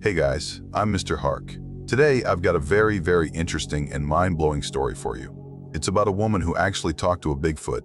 Hey guys, I'm Mr. Hark. Today I've got a very interesting and mind-blowing story for you. It's about a woman who actually talked to a Bigfoot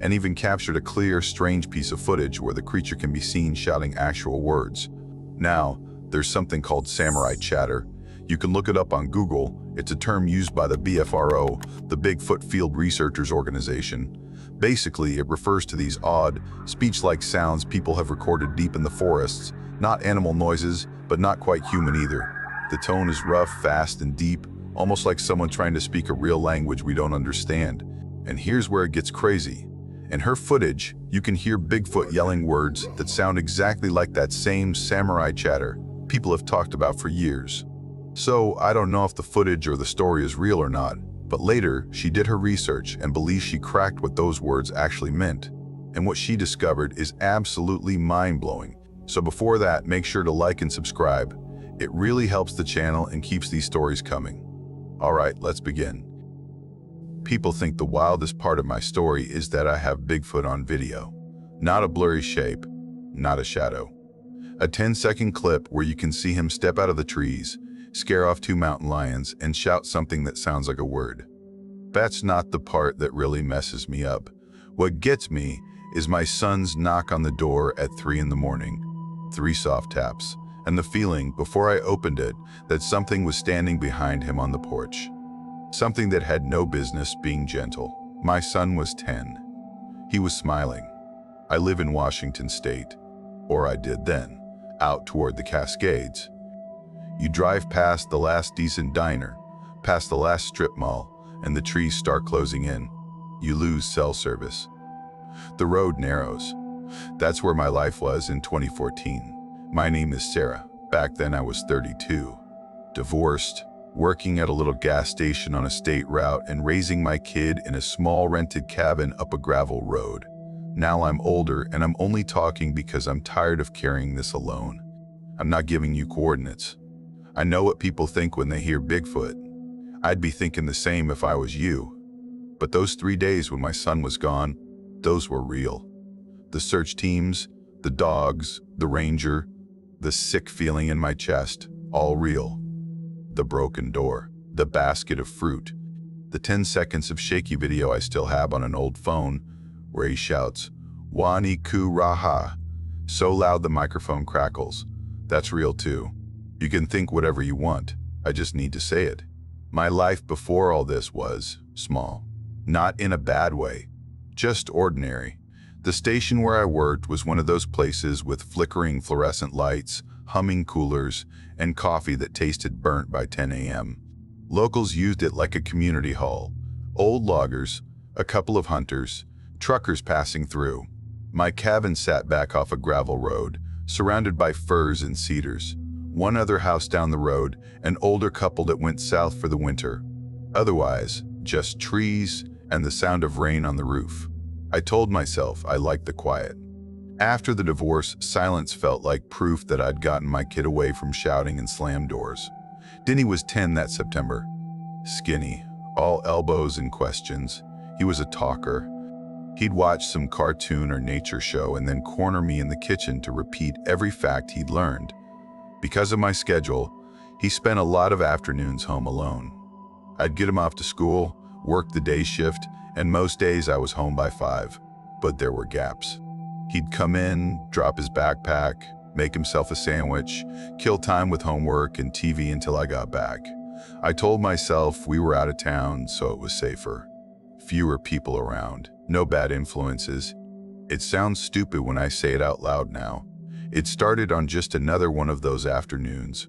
and even captured a clear, strange piece of footage where the creature can be seen shouting actual words. Now, there's something called samurai chatter. You can look it up on Google. It's a term used by the BFRO, the Bigfoot Field Researchers Organization. Basically, it refers to these odd, speech-like sounds people have recorded deep in the forests. Not animal noises, but not quite human either. The tone is rough, fast, and deep, almost like someone trying to speak a real language we don't understand. And here's where it gets crazy. In her footage, you can hear Bigfoot yelling words that sound exactly like that same samurai chatter people have talked about for years. So, I don't know if the footage or the story is real or not, but later, she did her research and believes she cracked what those words actually meant. And what she discovered is absolutely mind-blowing. So before that, make sure to like and subscribe. It really helps the channel and keeps these stories coming. Alright, let's begin. People think the wildest part of my story is that I have Bigfoot on video. Not a blurry shape, not a shadow. A 10-second clip where you can see him step out of the trees, scare off 2 mountain lions, and shout something that sounds like a word. That's not the part that really messes me up. What gets me is my son's knock on the door at 3 in the morning. 3 soft taps, and the feeling, before I opened it, that something was standing behind him on the porch. Something that had no business being gentle. My son was 10. He was smiling. I live in Washington State, or I did then, out toward the Cascades. You drive past the last decent diner, past the last strip mall, and the trees start closing in. You lose cell service. The road narrows. That's where my life was in 2014. My name is Sarah. Back then I was 32. Divorced, working at a little gas station on a state route, and raising my kid in a small rented cabin up a gravel road. Now I'm older, and I'm only talking because I'm tired of carrying this alone. I'm not giving you coordinates. I know what people think when they hear Bigfoot. I'd be thinking the same if I was you. But those 3 days when my son was gone, those were real. The search teams, the dogs, the ranger, the sick feeling in my chest, all real. The broken door, the basket of fruit, the 10 seconds of shaky video I still have on an old phone where he shouts, "Wani ku raha," so loud the microphone crackles. That's real too. You can think whatever you want. I just need to say it. My life before all this was small. Not in a bad way, just ordinary. The station where I worked was one of those places with flickering fluorescent lights, humming coolers, and coffee that tasted burnt by 10 a.m. Locals used it like a community hall. Old loggers, a couple of hunters, truckers passing through. My cabin sat back off a gravel road, surrounded by firs and cedars. One other house down the road, an older couple that went south for the winter. Otherwise, just trees and the sound of rain on the roof. I told myself I liked the quiet. After the divorce, silence felt like proof that I'd gotten my kid away from shouting and slam doors. Denny was 10 that September. Skinny, all elbows and questions. He was a talker. He'd watch some cartoon or nature show and then corner me in the kitchen to repeat every fact he'd learned. Because of my schedule, he spent a lot of afternoons home alone. I'd get him off to school, work the day shift, and most days I was home by 5. But there were gaps. He'd come in, drop his backpack, make himself a sandwich, kill time with homework and TV until I got back. I told myself we were out of town, so it was safer. Fewer people around, no bad influences. It sounds stupid when I say it out loud now. It started on just another one of those afternoons.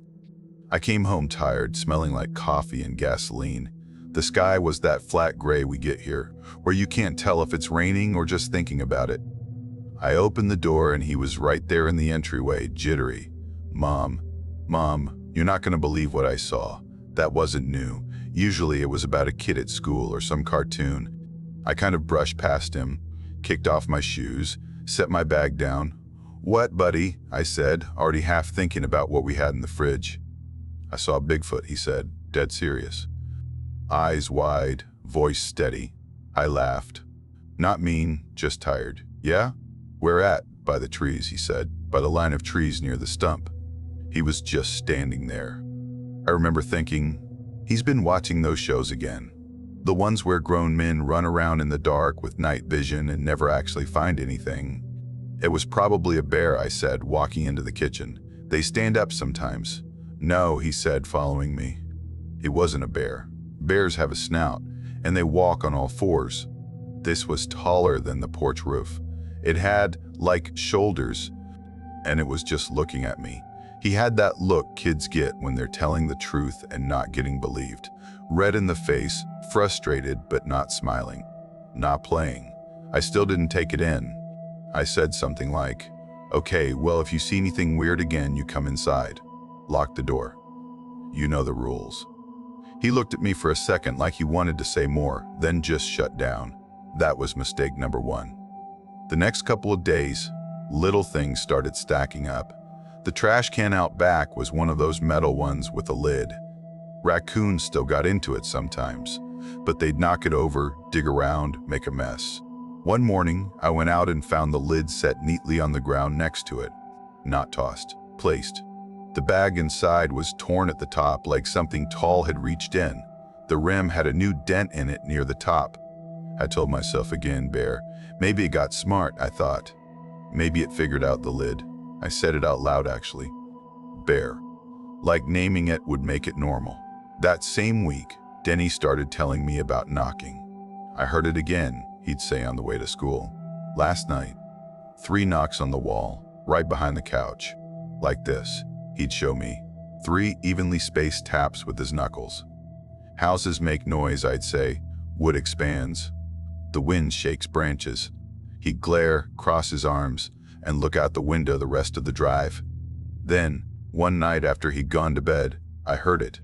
I came home tired, smelling like coffee and gasoline. The sky was that flat gray we get here, where you can't tell if it's raining or just thinking about it. I opened the door and he was right there in the entryway, jittery. Mom, you're not gonna believe what I saw. That wasn't new. Usually it was about a kid at school or some cartoon. I kind of brushed past him, kicked off my shoes, set my bag down. "What, buddy?" I said, already half thinking about what we had in the fridge. "I saw Bigfoot," he said, dead serious. Eyes wide, voice steady. I laughed. Not mean, just tired. Yeah? Where at? By the trees, he said. By the line of trees near the stump. He was just standing there. I remember thinking, he's been watching those shows again. The ones where grown men run around in the dark with night vision and never actually find anything. It was probably a bear, I said, walking into the kitchen. They stand up sometimes. No, he said, following me. It wasn't a bear. Bears have a snout, and they walk on all fours. This was taller than the porch roof. It had, like, shoulders, and it was just looking at me. He had that look kids get when they're telling the truth and not getting believed. Red in the face, frustrated but not smiling. Not playing. I still didn't take it in. I said something like, okay, well, if you see anything weird again, you come inside. Lock the door. You know the rules. He looked at me for a second like he wanted to say more, then just shut down. That was mistake number one. The next couple of days, little things started stacking up. The trash can out back was one of those metal ones with a lid. Raccoons still got into it sometimes, but they'd knock it over, dig around, make a mess. One morning, I went out and found the lid set neatly on the ground next to it. Not tossed, placed. The bag inside was torn at the top like something tall had reached in. The rim had a new dent in it near the top. I told myself again, bear. Maybe it got smart, I thought. Maybe it figured out the lid. I said it out loud, actually. Bear. Like naming it would make it normal. That same week, Denny started telling me about knocking. I heard it again, he'd say on the way to school. Last night, 3 knocks on the wall, right behind the couch. Like this, he'd show me. 3 evenly spaced taps with his knuckles. Houses make noise, I'd say. Wood expands. The wind shakes branches. He'd glare, cross his arms, and look out the window the rest of the drive. Then, one night after he'd gone to bed, I heard it.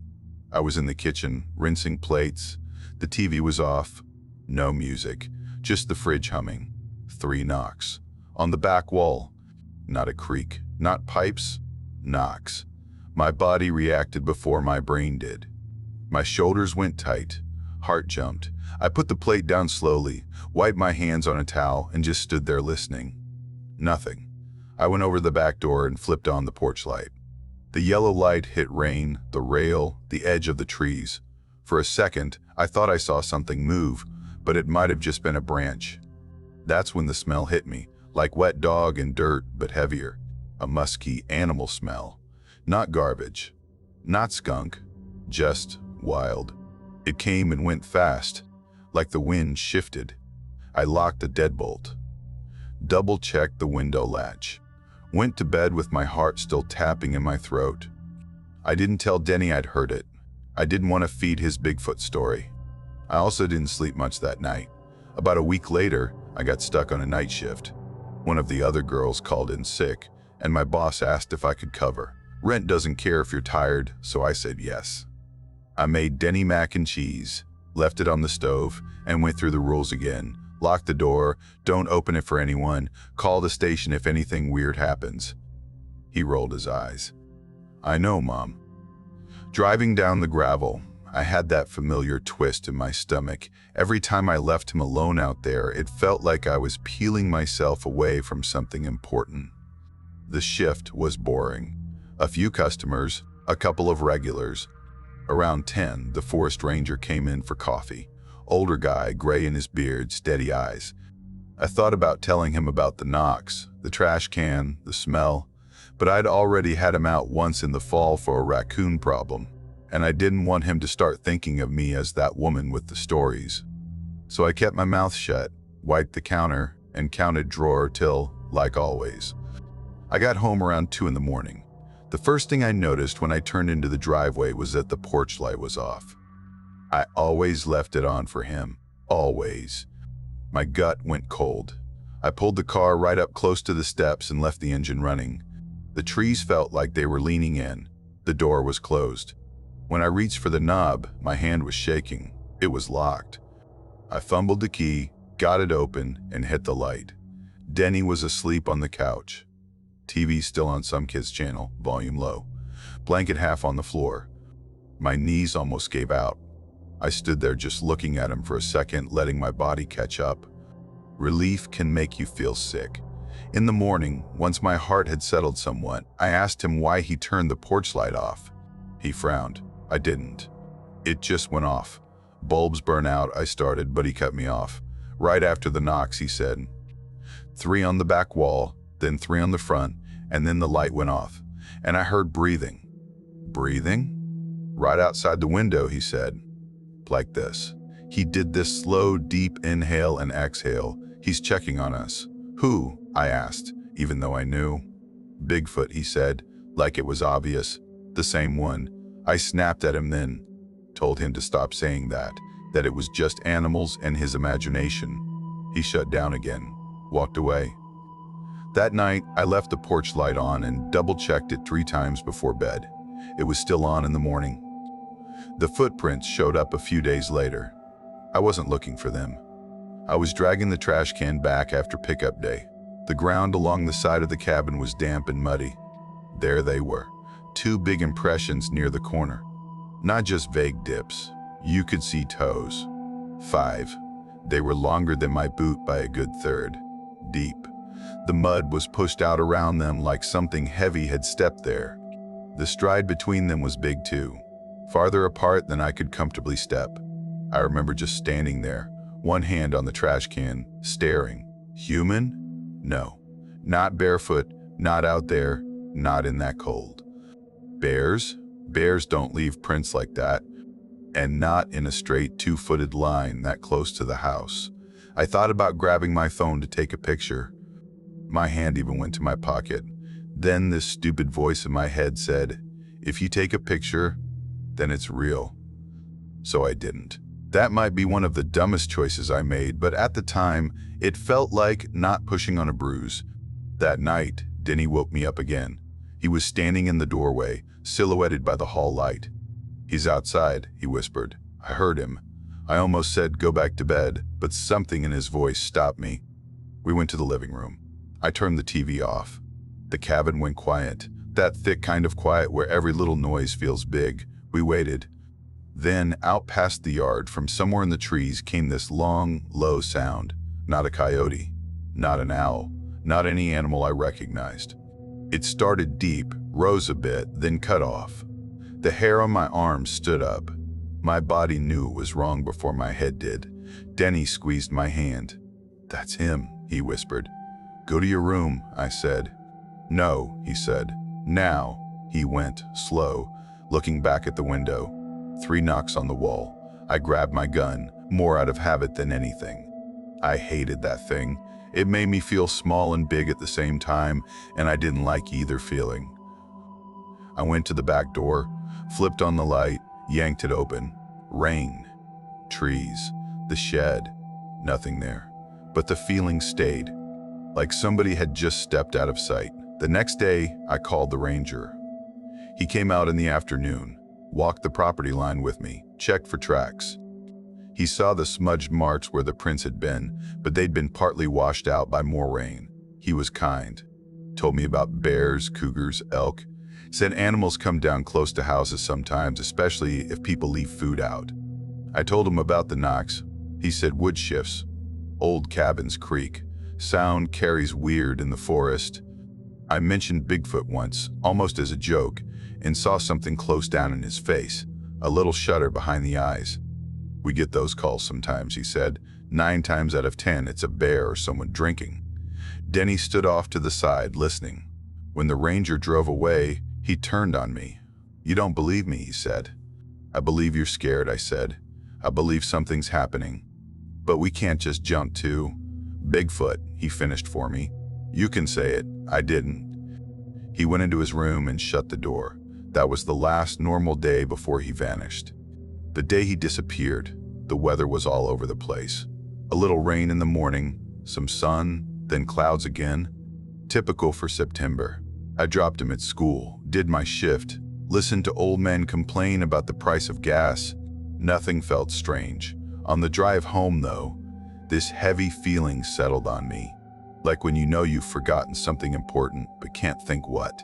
I was in the kitchen, rinsing plates. The TV was off. No music, just the fridge humming. 3 knocks. On the back wall. Not a creak, not pipes, knocks. My body reacted before my brain did. My shoulders went tight. Heart jumped. I put the plate down slowly, wiped my hands on a towel, and just stood there listening. Nothing. I went over the back door and flipped on the porch light. The yellow light hit rain, the rail, the edge of the trees. For a second, I thought I saw something move, but it might have just been a branch. That's when the smell hit me, like wet dog and dirt, but heavier. A musky animal smell. Not garbage. Not skunk. Just wild. It came and went fast, like the wind shifted. I locked the deadbolt. Double-checked the window latch. Went to bed with my heart still tapping in my throat. I didn't tell Denny I'd heard it. I didn't want to feed his Bigfoot story. I also didn't sleep much that night. About a week later, I got stuck on a night shift. One of the other girls called in sick, and my boss asked if I could cover. Rent doesn't care if you're tired, so I said yes. I made Denny mac and cheese, left it on the stove, and went through the rules again. Lock the door, don't open it for anyone, call the station if anything weird happens. He rolled his eyes. I know, Mom. Driving down the gravel, I had that familiar twist in my stomach. Every time I left him alone out there, it felt like I was peeling myself away from something important. The shift was boring. A few customers, a couple of regulars. Around 10, the forest ranger came in for coffee. Older guy, gray in his beard, steady eyes. I thought about telling him about the knocks, the trash can, the smell, but I'd already had him out once in the fall for a raccoon problem, and I didn't want him to start thinking of me as that woman with the stories. So I kept my mouth shut, wiped the counter, and counted drawer till, like always. I got home around 2 in the morning. The first thing I noticed when I turned into the driveway was that the porch light was off. I always left it on for him. Always. My gut went cold. I pulled the car right up close to the steps and left the engine running. The trees felt like they were leaning in. The door was closed. When I reached for the knob, my hand was shaking. It was locked. I fumbled the key, got it open, and hit the light. Denny was asleep on the couch. TV still on some kid's channel, volume low. Blanket half on the floor. My knees almost gave out. I stood there just looking at him for a second, letting my body catch up. Relief can make you feel sick. In the morning, once my heart had settled somewhat, I asked him why he turned the porch light off. He frowned. I didn't. It just went off. Bulbs burn out, I started, but he cut me off. Right after the knocks, he said. 3 on the back wall, then 3 on the front, and then the light went off. And I heard breathing. Breathing? Right outside the window, he said. Like this. He did this slow, deep inhale and exhale. He's checking on us. Who? I asked, even though I knew. Bigfoot, he said, like it was obvious. The same one. I snapped at him then. Told him to stop saying that it was just animals and his imagination. He shut down again, walked away. That night, I left the porch light on and double-checked it 3 times before bed. It was still on in the morning. The footprints showed up a few days later. I wasn't looking for them. I was dragging the trash can back after pickup day. The ground along the side of the cabin was damp and muddy. There they were, 2 big impressions near the corner. Not just vague dips. You could see toes. 5. They were longer than my boot by a good third. Deep. The mud was pushed out around them like something heavy had stepped there. The stride between them was big too, farther apart than I could comfortably step. I remember just standing there, one hand on the trash can, staring. Human? No. Not barefoot, not out there, not in that cold. Bears? Bears don't leave prints like that, and not in a straight 2-footed line that close to the house. I thought about grabbing my phone to take a picture. My hand even went to my pocket. Then this stupid voice in my head said, if you take a picture, then it's real. So I didn't. That might be one of the dumbest choices I made, but at the time, it felt like not pushing on a bruise. That night, Denny woke me up again. He was standing in the doorway, silhouetted by the hall light. He's outside, he whispered. I heard him. I almost said go back to bed, but something in his voice stopped me. We went to the living room. I turned the TV off. The cabin went quiet, that thick kind of quiet where every little noise feels big. We waited. Then, out past the yard, from somewhere in the trees, came this long, low sound. Not a coyote, not an owl, not any animal I recognized. It started deep, rose a bit, then cut off. The hair on my arms stood up. My body knew it was wrong before my head did. Denny squeezed my hand. That's him, he whispered. Go to your room, I said. No, he said. Now, he went, slow, looking back at the window. 3 knocks on the wall. I grabbed my gun, more out of habit than anything. I hated that thing. It made me feel small and big at the same time, and I didn't like either feeling. I went to the back door, flipped on the light, yanked it open. Rain. Trees. The shed. Nothing there. But the feeling stayed, like somebody had just stepped out of sight. The next day, I called the ranger. He came out in the afternoon, walked the property line with me, checked for tracks. He saw the smudged marks where the prints had been, but they'd been partly washed out by more rain. He was kind. Told me about bears, cougars, elk. Said animals come down close to houses sometimes, especially if people leave food out. I told him about the knocks. He said wood shifts. Old cabins creak. Sound carries weird in the forest. I mentioned Bigfoot once, almost as a joke, and saw something close down in his face, a little shudder behind the eyes. We get those calls sometimes, he said. 9 times out of 10, it's a bear or someone drinking. Denny stood off to the side, listening. When the ranger drove away, he turned on me. You don't believe me, he said. I believe you're scared, I said. I believe something's happening. But we can't just jump to Bigfoot, he finished for me. You can say it. I didn't. He went into his room and shut the door. That was the last normal day before he vanished. The day he disappeared, the weather was all over the place. A little rain in the morning, some sun, then clouds again. Typical for September. I dropped him at school, did my shift, listened to old men complain about the price of gas. Nothing felt strange. On the drive home, though, this heavy feeling settled on me. Like when you know you've forgotten something important but can't think what.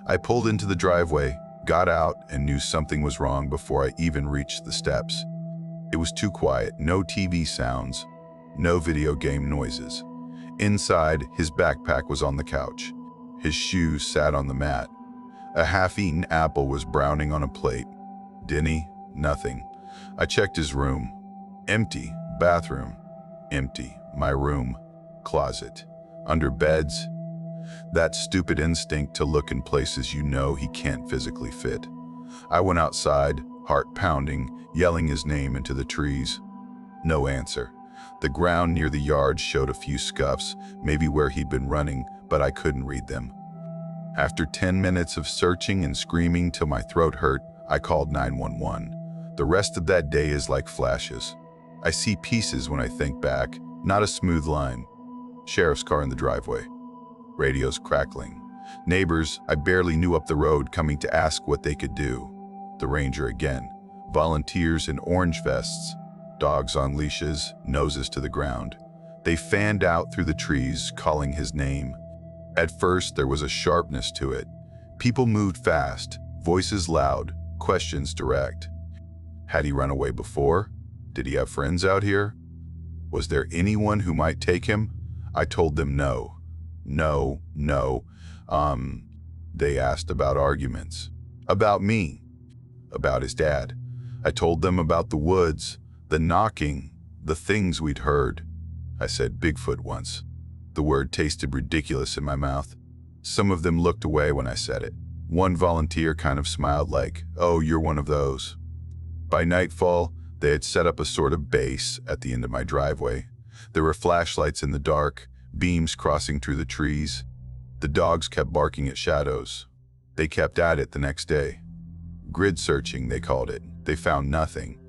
I pulled into the driveway, got out, and knew something was wrong before I even reached the steps. It was too quiet, no TV sounds, no video game noises. Inside, his backpack was on the couch. His shoes sat on the mat. A half-eaten apple was browning on a plate. Denny, nothing. I checked his room. Empty. Bathroom. Empty. My room. Closet. Under beds. That stupid instinct to look in places you know he can't physically fit. I went outside, heart pounding, yelling his name into the trees. No answer. The ground near the yard showed a few scuffs, maybe where he'd been running, but I couldn't read them. After 10 minutes of searching and screaming till my throat hurt, I called 911. The rest of that day is like flashes. I see pieces when I think back, not a smooth line. Sheriff's car in the driveway. Radio's crackling. Neighbors I barely knew up the road coming to ask what they could do. The ranger again. Volunteers in orange vests. Dogs on leashes, noses to the ground. They fanned out through the trees, calling his name. At first, there was a sharpness to it. People moved fast, voices loud, questions direct. Had he run away before? Did he have friends out here? Was there anyone who might take him? I told them no. No. They asked about arguments. About me. About his dad. I told them about the woods, the knocking, the things we'd heard. I said Bigfoot once. The word tasted ridiculous in my mouth. Some of them looked away when I said it. One volunteer kind of smiled like, "Oh, you're one of those." By nightfall, they had set up a sort of base at the end of my driveway. There were flashlights in the dark, beams crossing through the trees. The dogs kept barking at shadows. They kept at it the next day. Grid searching, they called it. They found nothing.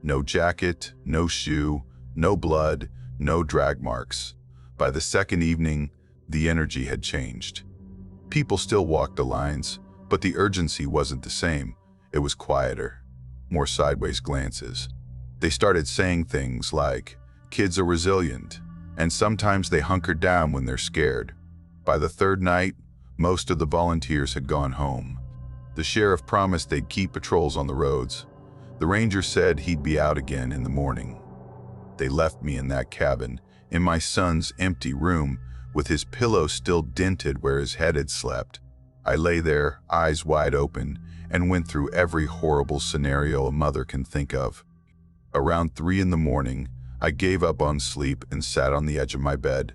No jacket, no shoe, no blood, no drag marks. By the second evening, the energy had changed. People still walked the lines, but the urgency wasn't the same. It was quieter, more sideways glances. They started saying things like, "Kids are resilient," and sometimes they hunker down when they're scared. By the third night, most of the volunteers had gone home. The sheriff promised they'd keep patrols on the roads. The ranger said he'd be out again in the morning. They left me in that cabin, in my son's empty room, with his pillow still dented where his head had slept. I lay there, eyes wide open, and went through every horrible scenario a mother can think of. Around 3 in the morning, I gave up on sleep and sat on the edge of my bed.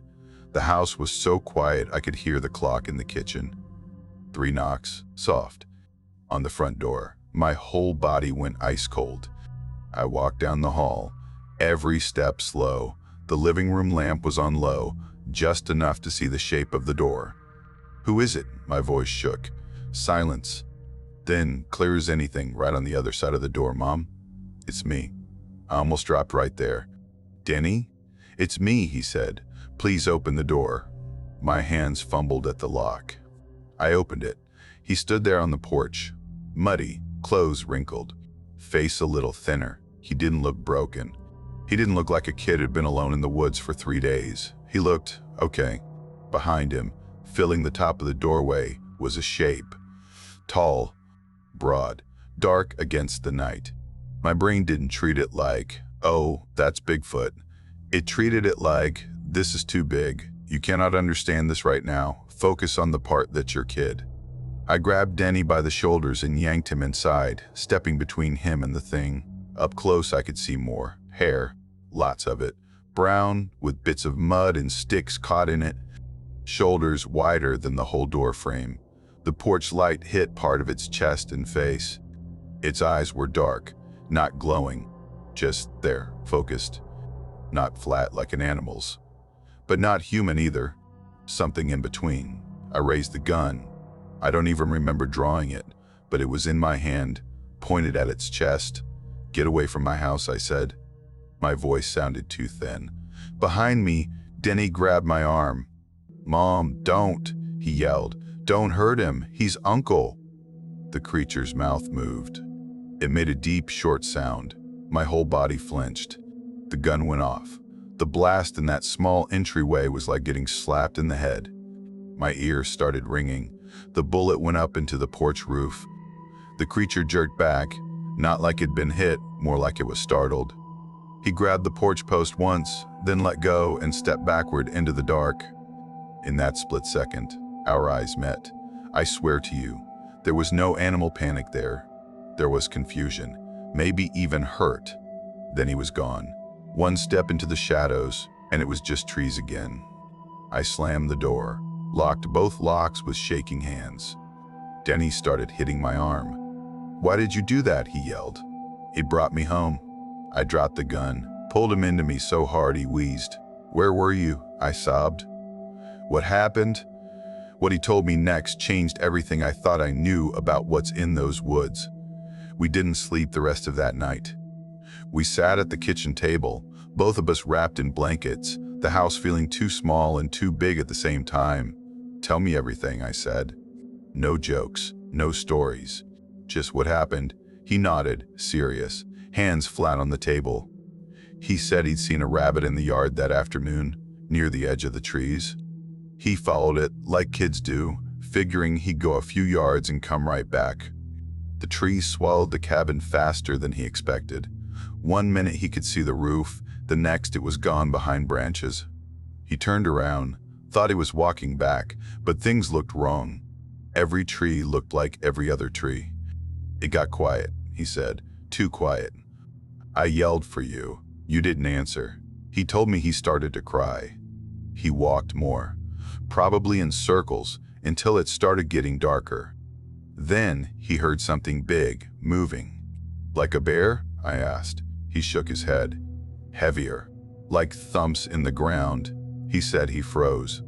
The house was so quiet I could hear the clock in the kitchen. 3 knocks, soft, on the front door. My whole body went ice cold. I walked down the hall, every step slow. The living room lamp was on low, just enough to see the shape of the door. "Who is it?" My voice shook. Silence. Then, clear as anything, right on the other side of the door, "Mom, it's me." I almost dropped right there. "Denny?" "It's me," he said. "Please open the door." My hands fumbled at the lock. I opened it. He stood there on the porch, muddy, clothes wrinkled, face a little thinner. He didn't look broken. He didn't look like a kid who'd been alone in the woods for 3 days. He looked okay. Behind him, filling the top of the doorway, was a shape. Tall, broad, dark against the night. My brain didn't treat it like, "Oh, that's Bigfoot." It treated it like, "This is too big. You cannot understand this right now. Focus on the part that's your kid." I grabbed Denny by the shoulders and yanked him inside, stepping between him and the thing. Up close I could see more. Hair, lots of it. Brown, with bits of mud and sticks caught in it. Shoulders wider than the whole door frame. The porch light hit part of its chest and face. Its eyes were dark, not glowing, just there, focused. Not flat like an animal's, but not human either. Something in between. I raised the gun. I don't even remember drawing it, but it was in my hand, pointed at its chest. "Get away from my house," I said. My voice sounded too thin. Behind me, Denny grabbed my arm. "Mom, don't," he yelled. "Don't hurt him. He's Uncle." The creature's mouth moved. It made a deep, short sound. My whole body flinched. The gun went off. The blast in that small entryway was like getting slapped in the head. My ears started ringing. The bullet went up into the porch roof. The creature jerked back, not like it'd been hit, more like it was startled. He grabbed the porch post once, then let go and stepped backward into the dark. In that split second, our eyes met. I swear to you, there was no animal panic there. There was confusion, maybe even hurt. Then he was gone. One step into the shadows, and it was just trees again. I slammed the door, locked both locks with shaking hands. Denny started hitting my arm. "Why did you do that?" he yelled. "It brought me home." I dropped the gun, pulled him into me so hard he wheezed. "Where were you?" I sobbed. What happened? What he told me next changed everything I thought I knew about what's in those woods. We didn't sleep the rest of that night. We sat at the kitchen table, both of us wrapped in blankets, the house feeling too small and too big at the same time. "Tell me everything," I said. No jokes, no stories, just what happened. He nodded, serious, hands flat on the table. He said he'd seen a rabbit in the yard that afternoon, near the edge of the trees. He followed it, like kids do, figuring he'd go a few yards and come right back. The trees swallowed the cabin faster than he expected. One minute he could see the roof, the next it was gone behind branches. He turned around, thought he was walking back, but things looked wrong. Every tree looked like every other tree. "It got quiet," he said, "too quiet. I yelled for you. You didn't answer." He told me he started to cry. He walked more, probably in circles, until it started getting darker. Then he heard something big, moving. "Like a bear?" I asked. He shook his head. "Heavier, like thumps in the ground." He said he froze.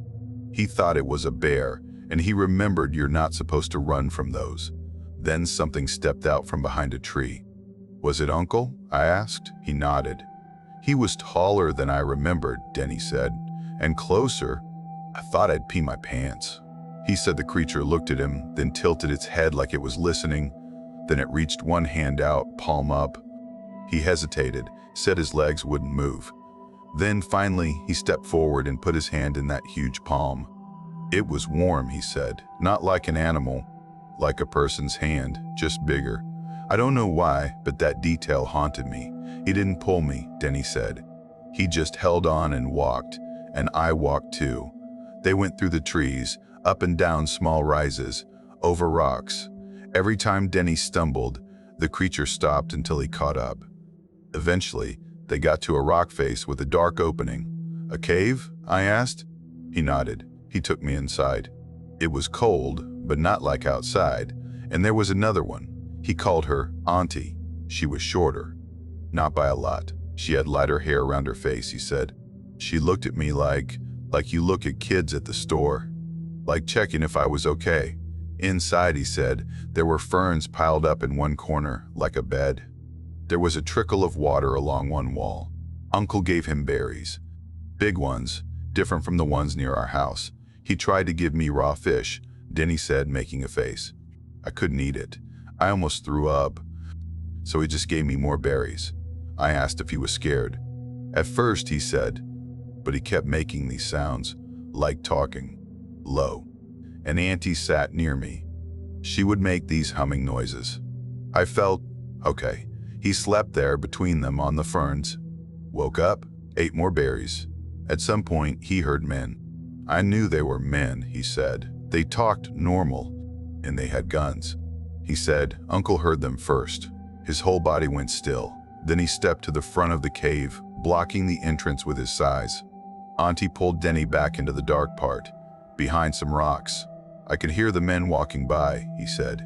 He thought it was a bear, and he remembered you're not supposed to run from those. Then something stepped out from behind a tree. "Was it Uncle?" I asked. He nodded. "He was taller than I remembered," Denny said, "and closer. I thought I'd pee my pants." He said the creature looked at him, then tilted its head like it was listening. Then it reached one hand out, palm up. He hesitated, said his legs wouldn't move. Then finally, he stepped forward and put his hand in that huge palm. "It was warm," he said, "not like an animal, like a person's hand, just bigger." I don't know why, but that detail haunted me. He didn't pull me, Denny said. He just held on and walked, and I walked too. They went through the trees, up and down small rises, over rocks. Every time Denny stumbled, the creature stopped until he caught up. Eventually, they got to a rock face with a dark opening. "A cave?" I asked. He nodded. He took me inside. It was cold, but not like outside, and there was another one. He called her Auntie. She was shorter. Not by a lot. She had lighter hair around her face, he said. She looked at me like you look at kids at the store, like checking if I was okay. Inside, he said, there were ferns piled up in one corner, like a bed. There was a trickle of water along one wall. Uncle gave him berries. Big ones, different from the ones near our house. He tried to give me raw fish, Denny said, making a face. I couldn't eat it. I almost threw up. So he just gave me more berries. I asked if he was scared. At first, he said, but he kept making these sounds, like talking, low. An auntie sat near me. She would make these humming noises. I felt okay. He slept there between them on the ferns. Woke up, ate more berries. At some point, he heard men. I knew they were men, he said. They talked normal, and they had guns. He said Uncle heard them first. His whole body went still. Then he stepped to the front of the cave, blocking the entrance with his size. Auntie pulled Denny back into the dark part, behind some rocks. I could hear the men walking by, he said.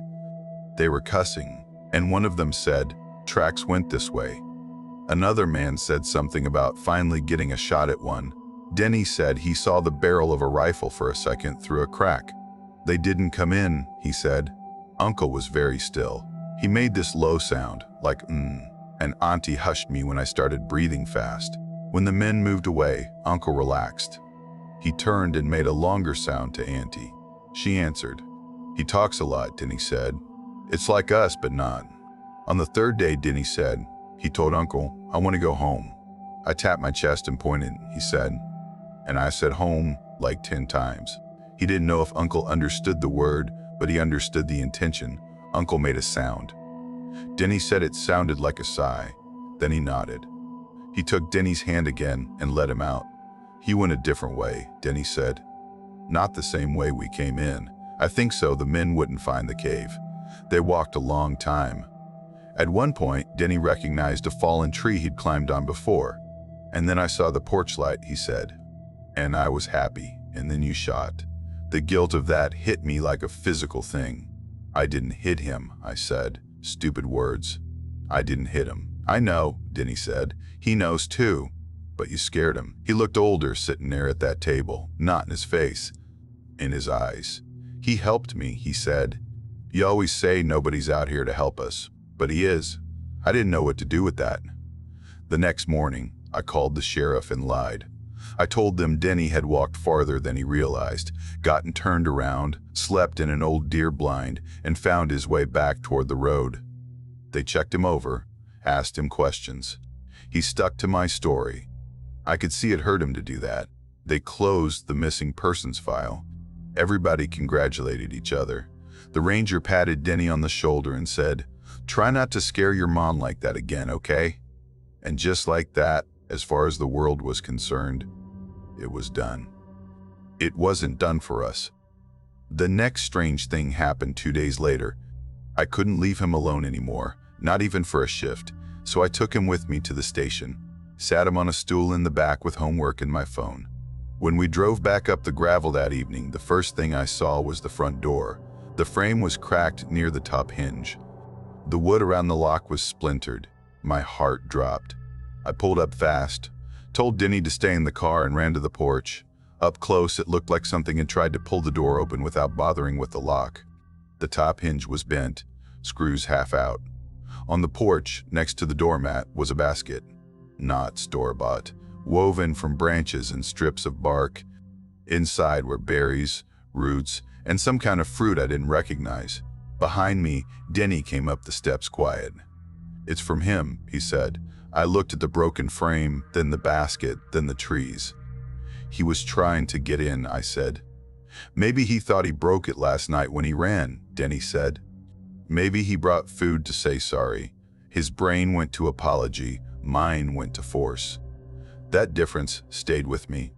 They were cussing, and one of them said, "Tracks went this way." Another man said something about finally getting a shot at one. Denny said he saw the barrel of a rifle for a second through a crack. They didn't come in, he said. Uncle was very still. He made this low sound, like and Auntie hushed me when I started breathing fast. When the men moved away, Uncle relaxed. He turned and made a longer sound to Auntie. She answered. He talks a lot, Denny said. It's like us, but not. On the third day, Denny said, he told Uncle, I want to go home. I tapped my chest and pointed, he said. And I said home like 10 times. He didn't know if Uncle understood the word, but he understood the intention. Uncle made a sound. Denny said it sounded like a sigh. Then he nodded. He took Denny's hand again and let him out. "He went a different way," Denny said. "Not the same way we came in. I think so the men wouldn't find the cave. They walked a long time." At one point, Denny recognized a fallen tree he'd climbed on before. "And then I saw the porch light," he said. "And I was happy, and then you shot. The guilt of that hit me like a physical thing." "I didn't hit him," I said. "Stupid words. I didn't hit him." "I know," Denny said. "He knows too. But you scared him." He looked older sitting there at that table, not in his face, in his eyes. "He helped me," he said. "You always say nobody's out here to help us, but he is." I didn't know what to do with that. The next morning, I called the sheriff and lied. I told them Denny had walked farther than he realized, gotten turned around, slept in an old deer blind, and found his way back toward the road. They checked him over, asked him questions. He stuck to my story. I could see it hurt him to do that. They closed the missing persons file. Everybody congratulated each other. The ranger patted Denny on the shoulder and said, "Try not to scare your mom like that again, okay?" And just like that, as far as the world was concerned, it was done. It wasn't done for us. The next strange thing happened 2 days later. I couldn't leave him alone anymore, not even for a shift, so I took him with me to the station, sat him on a stool in the back with homework and my phone. When we drove back up the gravel that evening, the first thing I saw was the front door. The frame was cracked near the top hinge. The wood around the lock was splintered. My heart dropped. I pulled up fast, told Denny to stay in the car, and ran to the porch. Up close, it looked like something had tried to pull the door open without bothering with the lock. The top hinge was bent, screws half out. On the porch, next to the doormat, was a basket. Not store-bought, woven from branches and strips of bark. Inside were berries, roots, and some kind of fruit I didn't recognize. Behind me, Denny came up the steps quiet. "It's from him," he said. I looked at the broken frame, then the basket, then the trees. "He was trying to get in," I said. "Maybe he thought he broke it last night when he ran," Denny said. "Maybe he brought food to say sorry." His brain went to apology, mine went to force. That difference stayed with me.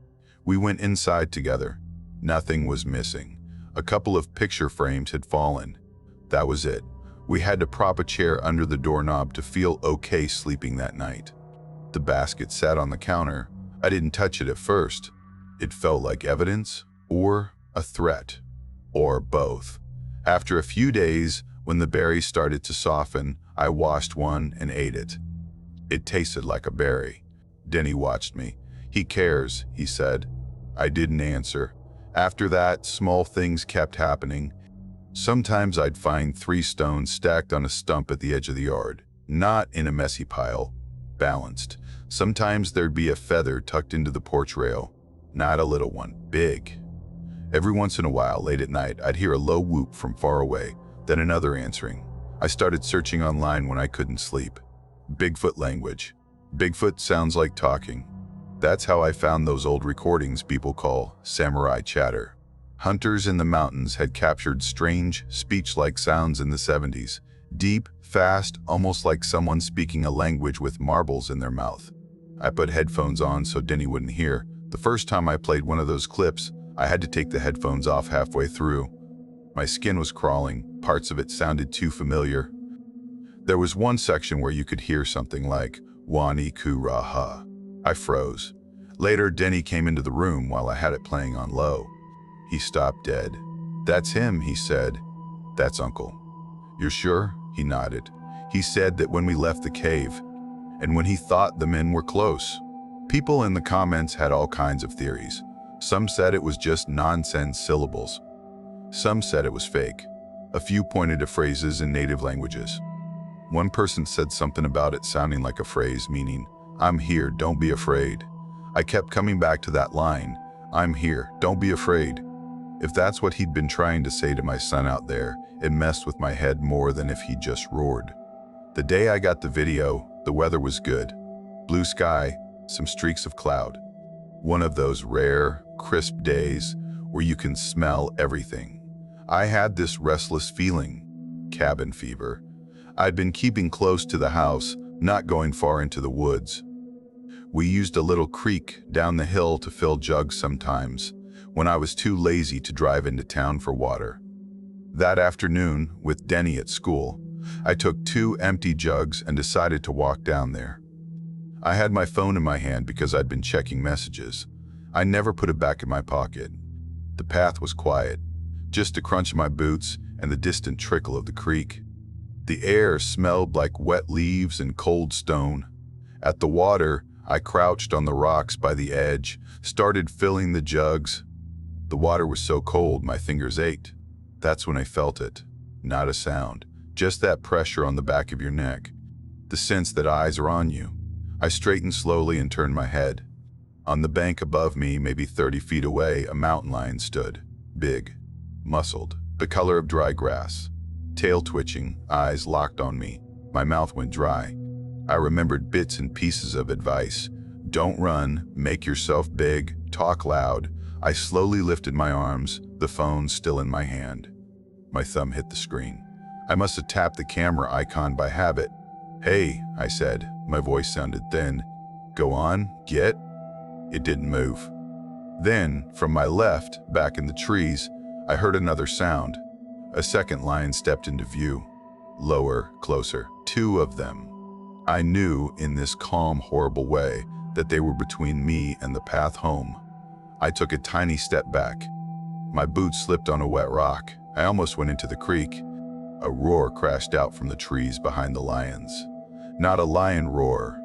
We went inside together. Nothing was missing. A couple of picture frames had fallen. That was it. We had to prop a chair under the doorknob to feel okay sleeping that night. The basket sat on the counter. I didn't touch it at first. It felt like evidence or a threat, or both. After a few days, when the berries started to soften, I washed one and ate it. It tasted like a berry. Denny watched me. "He cares," he said. I didn't answer. After that, small things kept happening. Sometimes I'd find 3 stones stacked on a stump at the edge of the yard, not in a messy pile, balanced. Sometimes there'd be a feather tucked into the porch rail, not a little one, big. Every once in a while, late at night, I'd hear a low whoop from far away, then another answering. I started searching online when I couldn't sleep. Bigfoot language. Bigfoot sounds like talking. That's how I found those old recordings people call samurai chatter. Hunters in the mountains had captured strange, speech-like sounds in the 70s. Deep, fast, almost like someone speaking a language with marbles in their mouth. I put headphones on so Denny wouldn't hear. The first time I played one of those clips, I had to take the headphones off halfway through. My skin was crawling, parts of it sounded too familiar. There was one section where you could hear something like, "Wani ku raha." I froze. Later, Denny came into the room while I had it playing on low. He stopped dead. "That's him," he said. "That's Uncle." "You're sure?" He nodded. "He said that when we left the cave, and when he thought the men were close." People in the comments had all kinds of theories. Some said it was just nonsense syllables. Some said it was fake. A few pointed to phrases in native languages. One person said something about it sounding like a phrase meaning, "I'm here, don't be afraid." I kept coming back to that line, "I'm here, don't be afraid." If that's what he'd been trying to say to my son out there, it messed with my head more than if he just roared. The day I got the video, the weather was good. Blue sky, some streaks of cloud. One of those rare, crisp days where you can smell everything. I had this restless feeling, cabin fever. I'd been keeping close to the house, not going far into the woods. We used a little creek down the hill to fill jugs sometimes, when I was too lazy to drive into town for water. That afternoon, with Denny at school, I took 2 empty jugs and decided to walk down there. I had my phone in my hand because I'd been checking messages. I never put it back in my pocket. The path was quiet, just the crunch of my boots and the distant trickle of the creek. The air smelled like wet leaves and cold stone. At the water, I crouched on the rocks by the edge, started filling the jugs. The water was so cold my fingers ached. That's when I felt it. Not a sound, just that pressure on the back of your neck. The sense that eyes are on you. I straightened slowly and turned my head. On the bank above me, maybe 30 feet away, a mountain lion stood. Big, muscled, the color of dry grass. Tail twitching, eyes locked on me. My mouth went dry. I remembered bits and pieces of advice. Don't run, make yourself big, talk loud. I slowly lifted my arms, the phone still in my hand. My thumb hit the screen. I must have tapped the camera icon by habit. "Hey," I said. My voice sounded thin. "Go on, get." It didn't move. Then, from my left, back in the trees, I heard another sound. A second lion stepped into view. Lower, closer. 2 of them. I knew, in this calm, horrible way, that they were between me and the path home. I took a tiny step back. My boots slipped on a wet rock. I almost went into the creek. A roar crashed out from the trees behind the lions. Not a lion roar.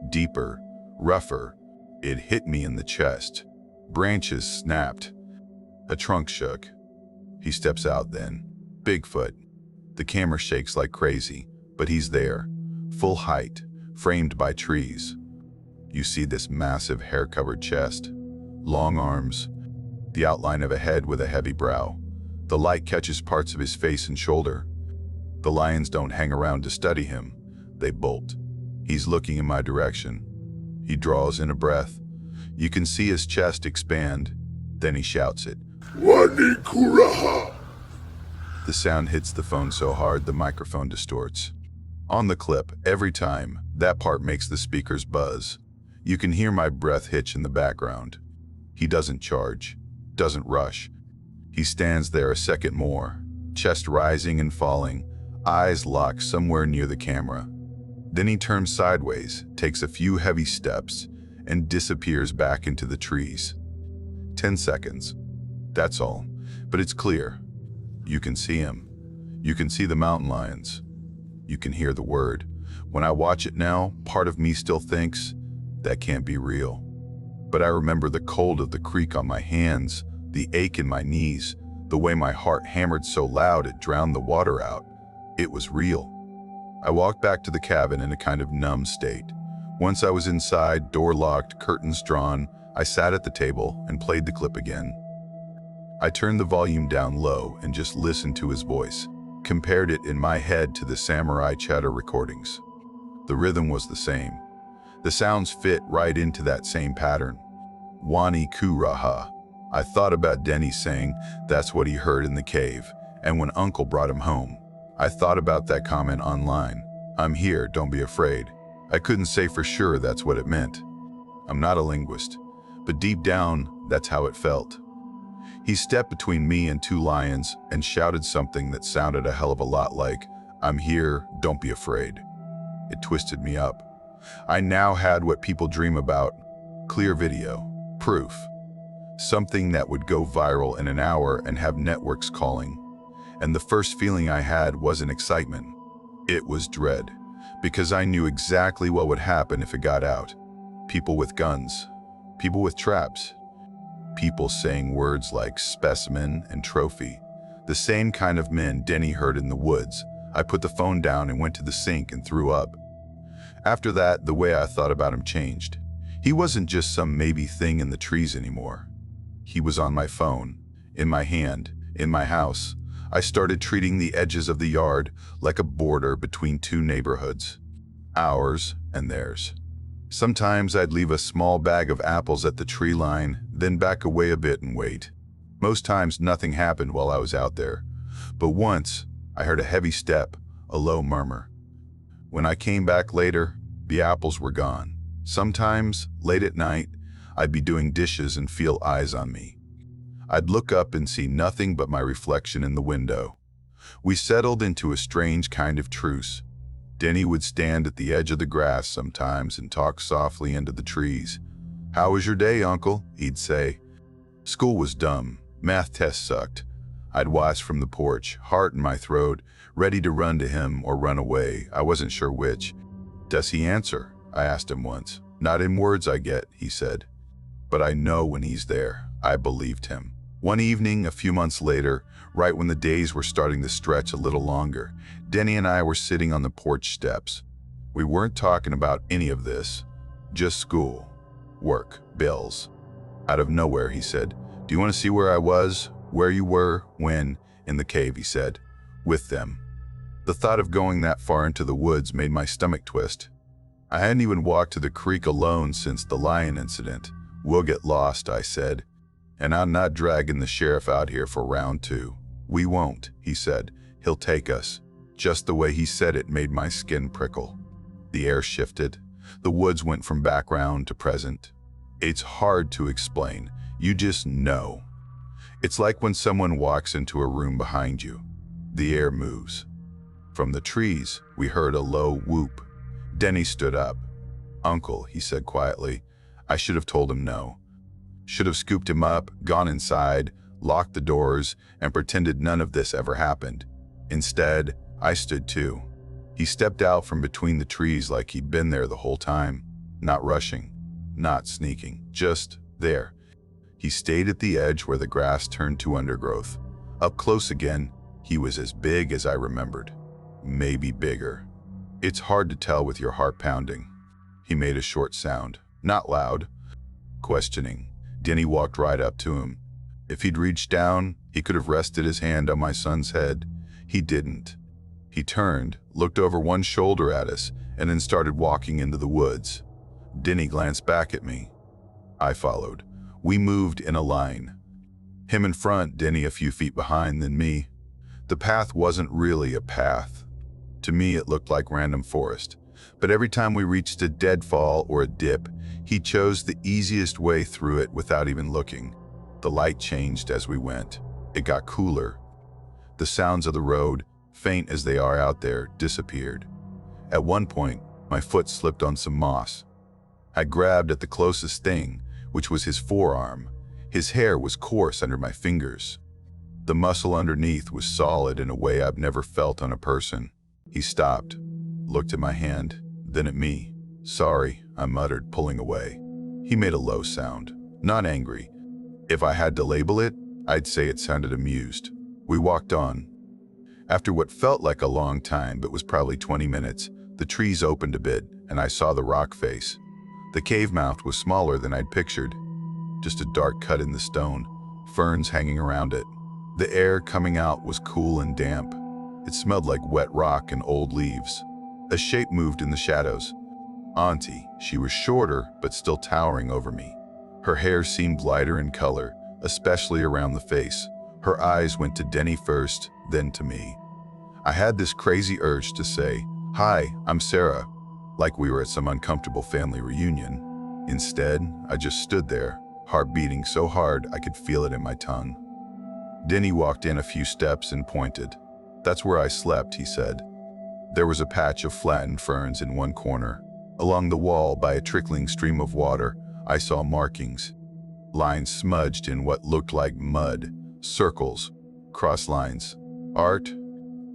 Deeper, rougher. It hit me in the chest. Branches snapped. A trunk shook. He steps out then. Bigfoot. The camera shakes like crazy, but he's there. Full height, framed by trees. You see this massive hair-covered chest. Long arms. The outline of a head with a heavy brow. The light catches parts of his face and shoulder. The lions don't hang around to study him. They bolt. He's looking in my direction. He draws in a breath. You can see his chest expand. Then he shouts it. "Wani kuraha!" The sound hits the phone so hard the microphone distorts. On the clip, every time, that part makes the speakers buzz. You can hear my breath hitch in the background. He doesn't charge, doesn't rush. He stands there a second more, chest rising and falling, eyes locked somewhere near the camera. Then he turns sideways, takes a few heavy steps, and disappears back into the trees. 10 seconds. That's all, but it's clear. You can see him. You can see the mountain lions. You can hear the word. When I watch it now, part of me still thinks, that can't be real. But I remember the cold of the creek on my hands, the ache in my knees, the way my heart hammered so loud it drowned the water out. It was real. I walked back to the cabin in a kind of numb state. Once I was inside, door locked, curtains drawn, I sat at the table and played the clip again. I turned the volume down low and just listened to his voice, compared it in my head to the samurai chatter recordings. The rhythm was the same. The sounds fit right into that same pattern. Wani kuraha. I thought about Denny saying that's what he heard in the cave, and when Uncle brought him home. I thought about that comment online. I'm here, don't be afraid. I couldn't say for sure that's what it meant. I'm not a linguist, but deep down, that's how it felt. He stepped between me and 2 lions and shouted something that sounded a hell of a lot like, "I'm here, don't be afraid." It twisted me up. I now had what people dream about, clear video, proof. Something that would go viral in an hour and have networks calling. And the first feeling I had wasn't excitement. It was dread, because I knew exactly what would happen if it got out. People with guns, people with traps, people saying words like specimen and trophy. The same kind of men Denny heard in the woods. I put the phone down and went to the sink and threw up. After that, the way I thought about him changed. He wasn't just some maybe thing in the trees anymore. He was on my phone, in my hand, in my house. I started treating the edges of the yard like a border between 2 neighborhoods, ours and theirs. Sometimes I'd leave a small bag of apples at the tree line, then back away a bit and wait. Most times nothing happened while I was out there, but once I heard a heavy step, a low murmur. When I came back later, the apples were gone. Sometimes, late at night, I'd be doing dishes and feel eyes on me. I'd look up and see nothing but my reflection in the window. We settled into a strange kind of truce. Denny would stand at the edge of the grass sometimes and talk softly into the trees. "How was your day, Uncle?" he'd say. School was dumb. Math tests sucked. I'd watch from the porch, heart in my throat, ready to run to him or run away. I wasn't sure which. "Does he answer?" I asked him once. "Not in words, I get," he said. "But I know when he's there." I believed him. One evening, a few months later, right when the days were starting to stretch a little longer, Denny and I were sitting on the porch steps. We weren't talking about any of this, just school, work, bills. Out of nowhere, he said, "Do you want to see where I was? Where you were when?" "In the cave," he said. "With them." The thought of going that far into the woods made my stomach twist. I hadn't even walked to the creek alone since the lion incident. "We'll get lost," I said. "And I'm not dragging the sheriff out here for round 2. "We won't," he said. "He'll take us." Just the way he said it made my skin prickle. The air shifted. The woods went from background to present. It's hard to explain. You just know. It's like when someone walks into a room behind you. The air moves. From the trees, we heard a low whoop. Denny stood up. "Uncle," he said quietly. I should have told him no. Should have scooped him up, gone inside, locked the doors, and pretended none of this ever happened. Instead, I stood too. He stepped out from between the trees like he'd been there the whole time. Not rushing, not sneaking, just there. He stayed at the edge where the grass turned to undergrowth. Up close again, he was as big as I remembered. Maybe bigger. It's hard to tell with your heart pounding. He made a short sound, not loud. Questioning. Denny walked right up to him. If he'd reached down, he could have rested his hand on my son's head. He didn't. He turned, looked over one shoulder at us, and then started walking into the woods. Denny glanced back at me. I followed. We moved in a line. Him in front, Denny a few feet behind, then me. The path wasn't really a path. To me, it looked like random forest. But every time we reached a deadfall or a dip, he chose the easiest way through it without even looking. The light changed as we went. It got cooler. The sounds of the road, faint as they are out there, disappeared. At one point, my foot slipped on some moss. I grabbed at the closest thing, which was his forearm. His hair was coarse under my fingers. The muscle underneath was solid in a way I've never felt on a person. He stopped, looked at my hand, then at me. "Sorry," I muttered, pulling away. He made a low sound, not angry. If I had to label it, I'd say it sounded amused. We walked on. After what felt like a long time, but was probably 20 minutes, the trees opened a bit, and I saw the rock face. The cave mouth was smaller than I'd pictured. Just a dark cut in the stone, ferns hanging around it. The air coming out was cool and damp. It smelled like wet rock and old leaves. A shape moved in the shadows. Auntie, she was shorter, but still towering over me. Her hair seemed lighter in color, especially around the face. Her eyes went to Denny first, then to me. I had this crazy urge to say, "Hi, I'm Sarah," like we were at some uncomfortable family reunion. Instead, I just stood there, heart beating so hard I could feel it in my tongue. Denny walked in a few steps and pointed. "That's where I slept," he said. There was a patch of flattened ferns in one corner. Along the wall, by a trickling stream of water, I saw markings. Lines smudged in what looked like mud. Circles, cross lines. Art?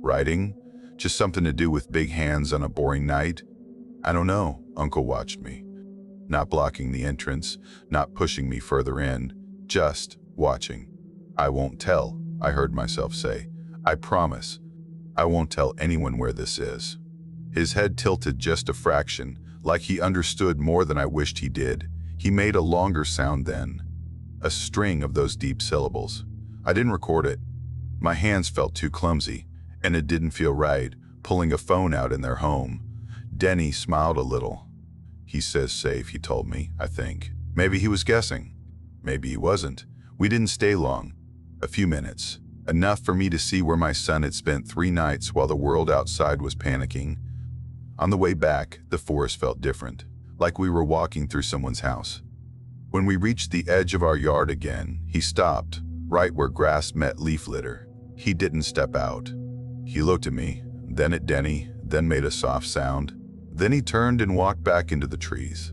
Writing? Just something to do with big hands on a boring night? I don't know. Uncle watched me. Not blocking the entrance, not pushing me further in, just watching. "I won't tell," I heard myself say. "I promise. I won't tell anyone where this is." His head tilted just a fraction, like he understood more than I wished he did. He made a longer sound then. A string of those deep syllables. I didn't record it. My hands felt too clumsy, and it didn't feel right, pulling a phone out in their home. Denny smiled a little. "He says safe," he told me, I think. Maybe he was guessing. Maybe he wasn't. We didn't stay long. A few minutes. Enough for me to see where my son had spent 3 nights while the world outside was panicking. On the way back, the forest felt different. like we were walking through someone's house. When we reached the edge of our yard again, he stopped, right where grass met leaf litter. He didn't step out. He looked at me, then at Denny, then made a soft sound. Then he turned and walked back into the trees.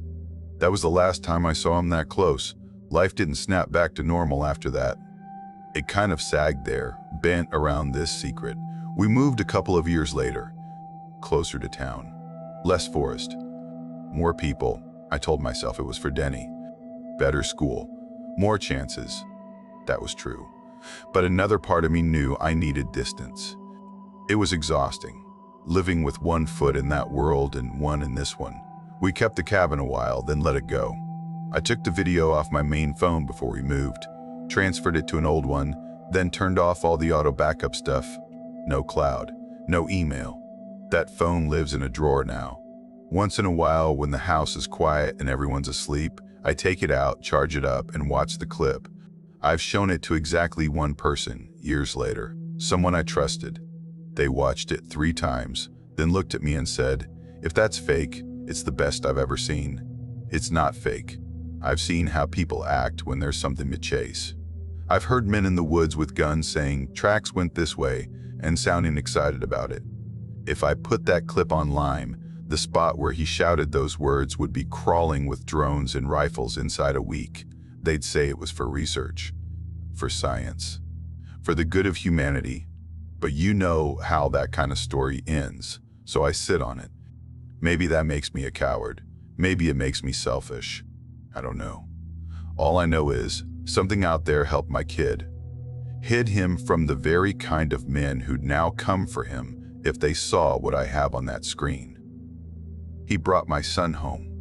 That was the last time I saw him that close. Life didn't snap back to normal after that. It kind of sagged there, bent around this secret. We moved a couple of years later, closer to town. Less forest, more people. I told myself it was for Denny. Better school, more chances. That was true. But another part of me knew I needed distance. It was exhausting, living with one foot in that world and one in this one. We kept the cabin a while, then let it go. I took the video off my main phone before we moved, transferred it to an old one, then turned off all the auto backup stuff. No cloud, no email. That phone lives in a drawer now. Once in a while, when the house is quiet and everyone's asleep, I take it out, charge it up, and watch the clip. I've shown it to exactly one person, years later, someone I trusted. They watched it 3 times, then looked at me and said, "If that's fake, it's the best I've ever seen." It's not fake. I've seen how people act when there's something to chase. I've heard men in the woods with guns saying, "Tracks went this way," and sounding excited about it. If I put that clip online, the spot where he shouted those words would be crawling with drones and rifles inside a week. They'd say it was for research, for science, for the good of humanity. But you know how that kind of story ends, so I sit on it. Maybe that makes me a coward. Maybe it makes me selfish. I don't know. All I know is something out there helped my kid. Hid him from the very kind of men who'd now come for him if they saw what I have on that screen. He brought my son home.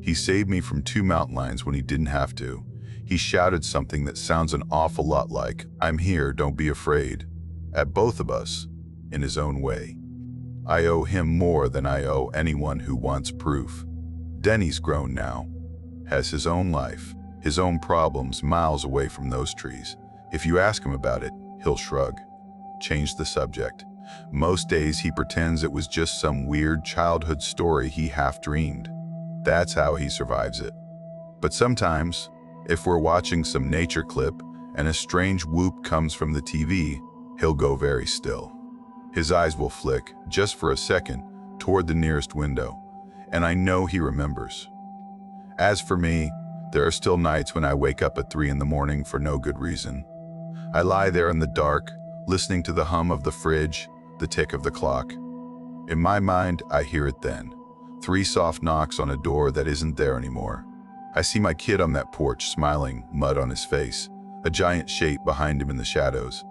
He saved me from 2 mountain lions when he didn't have to. He shouted something that sounds an awful lot like, "I'm here, don't be afraid," at both of us, in his own way. I owe him more than I owe anyone who wants proof. Denny's grown now, has his own life, his own problems miles away from those trees. If you ask him about it, he'll shrug, change the subject. Most days he pretends it was just some weird childhood story he half dreamed. That's how he survives it. But sometimes, if we're watching some nature clip and a strange whoop comes from the TV, he'll go very still. His eyes will flick, just for a second, toward the nearest window, and I know he remembers. As for me, there are still nights when I wake up at 3 in the morning for no good reason. I lie there in the dark, listening to the hum of the fridge, the tick of the clock. In my mind, I hear it then. 3 soft knocks on a door that isn't there anymore. I see my kid on that porch smiling, mud on his face, a giant shape behind him in the shadows.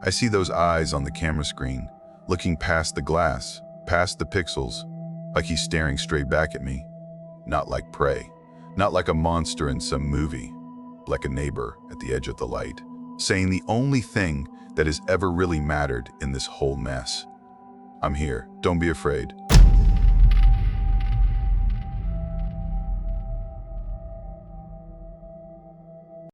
I see those eyes on the camera screen, looking past the glass, past the pixels, like he's staring straight back at me. Not like prey, not like a monster in some movie, like a neighbor at the edge of the light, saying the only thing that has ever really mattered in this whole mess. "I'm here, don't be afraid."